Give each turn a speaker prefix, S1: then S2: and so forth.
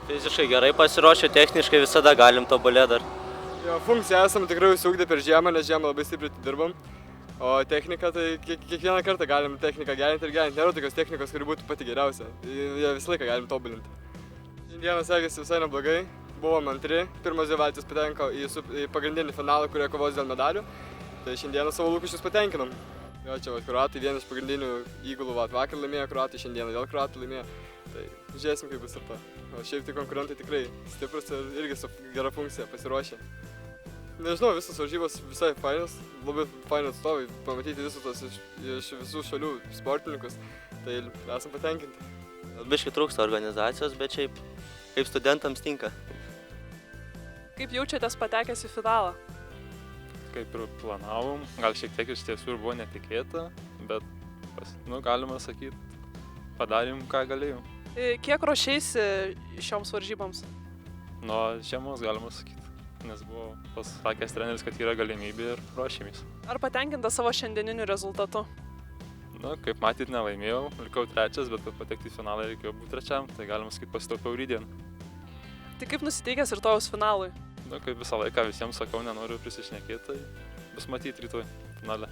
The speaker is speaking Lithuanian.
S1: Fiziškai gerai pasiruošę, techniškai visada galim tobulėti dar.
S2: Jo, funkciją esam tikrai užsiugdę per žiemą, nes žiemą labai stipriai dirbam. O techniką tai kiekvieną kartą galim techniką gerinti ir gerinti. Nėra tokios technikos, kuri būtų pati geriausia. Ją visą laiką galim tobulinti. Šiandieną sekėsi visai neblogai. Buvom antri. Pirmas dvi valtis patenko į pagrindinį finalą, kurie kovos dėl medalių. Tai šiandieną savo lūkesčius patenkinom. Jo, čia kroatai vienas iš pagrindinių įgulų vakar laimėjo kroatai, šiandieną vėl kroatai laimėjo. Tai žiūrėsim, kaip bus ir to. O šiaip tai konkurentai tikrai stiprus ir irgi su gera funkcija pasiruošę. Nežinau, visos varžybos visai fainos, labai faini atstovai, pamatyti visus tos iš visų šalių sportininkus, tai esam patenkinti.
S1: Biškai trūksta organizacijos, bet šiaip kaip studentams tinka.
S3: Kaip jaučiatės patekęs į finalą?
S4: Kaip ir planavom, gal šiek tiek iš tiesų ir buvo netikėta, bet, galima sakyti, padarėm, ką galėjom.
S3: Kiek ruošeisi šioms varžyboms?
S4: Nuo žiemos galima sakyti, nes buvo pasakęs treneris, kad yra galimybė ir ruošėmės.
S3: Ar patenkinta savo šiandieniniu rezultatu?
S4: Kaip matyt, nelaimėjau, likau trečias, bet kad patekti į finalą reikėjo būti trečiam, tai galima sakyti pasitaupiau rydieną.
S3: Tai kaip nusiteikęs rytojaus finalui?
S4: Kaip visą laiką visiems sakau, nenoriu prisišnekėti, tai bus matyti rytoj finale.